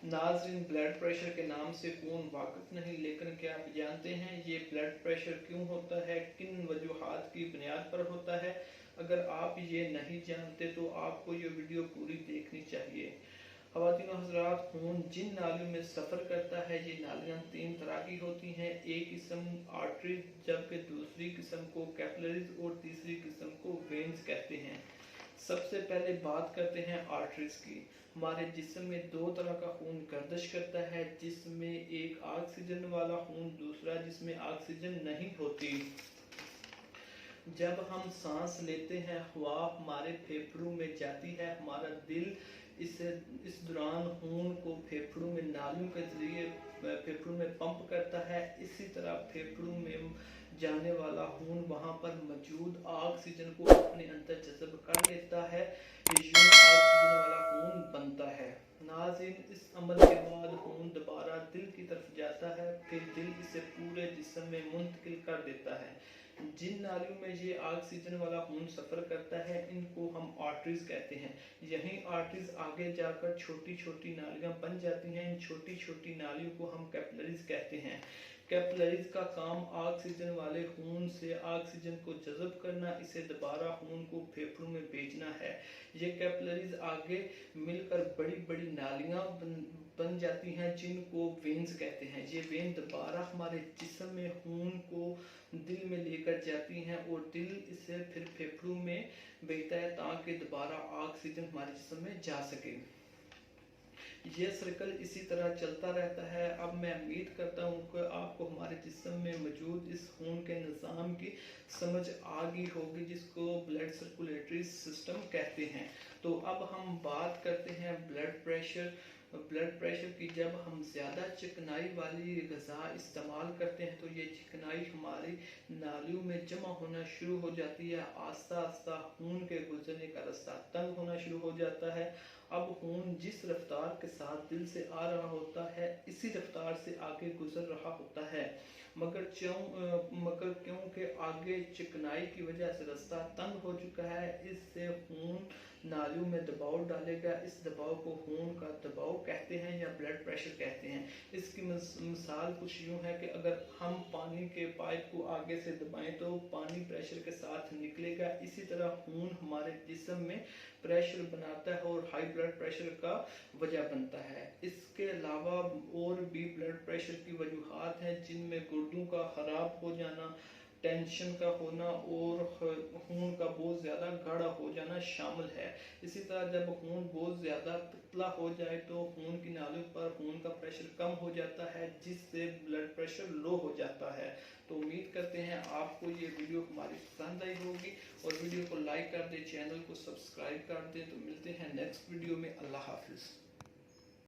नाज़रीन, blood pressure के नाम से कौन वाकिफ नहीं, लेकिन क्या आप जानते हैं ये ब्लड प्रेशर क्यों होता है, किन वजूहात की बुनियाद पर होता है? अगर आप ये नहीं जानते तो आपको ये वीडियो पूरी देखनी चाहिए। ख़वातीन और हज़रात, खून जिन नालियों में सफ़र करता है ये नालियाँ 3 तरह की होती हैं। एक किस्म आर्टरीज, जबकि दूसरी किस्म को कैपिलरीज और तीसरी किस्म को वेन्स कहते हैं। सबसे पहले बात करते हैं आर्टरीज की। हमारे जिस्म में 2 तरह का खून गर्दिश करता है, जिसमें एक ऑक्सीजन वाला खून, दूसरा जिसमें ऑक्सीजन नहीं होती। जब हम सांस लेते हैं हवा हमारे फेफड़ों में जाती है, हमारा दिल इस दौरान खून को फेफड़ों में नालियों के जरिए फेफड़ों में पंप करता है। इसी तरह फेफड़ों में जाने वाला खून वहाँ पर मौजूद ऑक्सीजन को अपने अंदर जज़ब कर लेता है, यूं ऑक्सीजन वाला खून बनता है। नाज़रीन, इस अमल के बाद खून दोबारा दिल की तरफ जाता है, फिर दिल इसे पूरे जिस्म में मुंतकिल कर देता है। जिन नालियों में ये ऑक्सीजन वाला खून सफ़र करता है इनको हम आर्टरीज कहते हैं। यहीं आर्टरीज आगे जाकर छोटी छोटी नालियाँ बन जाती हैं। इन छोटी छोटी नालियों को हम कैपिलरीज कहते हैं। कैपिलरीज का काम ऑक्सीजन वाले खून से ऑक्सीजन को जज़ब करना, इसे दोबारा खून को फेफड़ों में भेजना है। ये कैपिलरीज आगे मिलकर बड़ी बड़ी नालियाँ बन जाती हैं, जिनको वेन्स कहते हैं। ये वेन दोबारा हमारे जिस्म में खून को दिल में लेकर जाती हैं और दिल इसे फिर फेफड़ों में भेजता है ताकि दोबारा ऑक्सीजन हमारे जिस्म में जा सके। ये सर्कल इसी तरह चलता रहता है। अब मैं उम्मीद करता हूँ कि आपको हमारे जिस्म में मौजूद इस खून के निज़ाम की समझ आ गई होगी, जिसको ब्लड सर्कुलेटरी सिस्टम कहते हैं। तो अब हम बात करते हैं ब्लड प्रेशर की। जब हम ज़्यादा चिकनाई वाली ग़िज़ा इस्तेमाल करते हैं तो ये चिकनाई हमारी नालियों में जमा होना शुरू हो जाती है। आस्ता आस्ता खून के गुजरने का रास्ता तंग होना शुरू हो जाता है। अब खून जिस रफ्तार के साथ दिल से आ रहा होता है, इसी रफ्तार से आगे गुजर रहा होता है, मगर क्योंकि आगे चिकनाई की वजह से रास्ता तंग हो चुका है, इससे खून नालियों में दबाव डालेगा। इस दबाव को खून का दबाव कहते हैं या ब्लड प्रेशर कहते हैं। इसकी मिसाल कुछ यूँ है कि अगर हम पानी के पाइप को आगे से दबाएं तो पानी प्रेशर के साथ निकलेगा। इसी तरह खून हमारे जिस्म में प्रेशर बनाता है और हाई ब्लड प्रेशर का वजह बनता है। इसके अलावा और भी ब्लड प्रेशर की वजूहात हैं, जिनमें गुर्दों का खराब हो जाना, टेंशन का होना और खून का बहुत ज़्यादा गाढ़ा हो जाना शामिल है। इसी तरह जब खून बहुत ज़्यादा पतला हो जाए तो खून की नालियों पर खून का प्रेशर कम हो जाता है, जिससे ब्लड प्रेशर लो हो जाता है। तो उम्मीद करते हैं आपको ये वीडियो हमारी पसंद आई होगी और वीडियो को लाइक कर दें, चैनल को सब्सक्राइब कर दें। तो मिलते हैं नेक्स्ट वीडियो में। अल्लाह हाफिज़।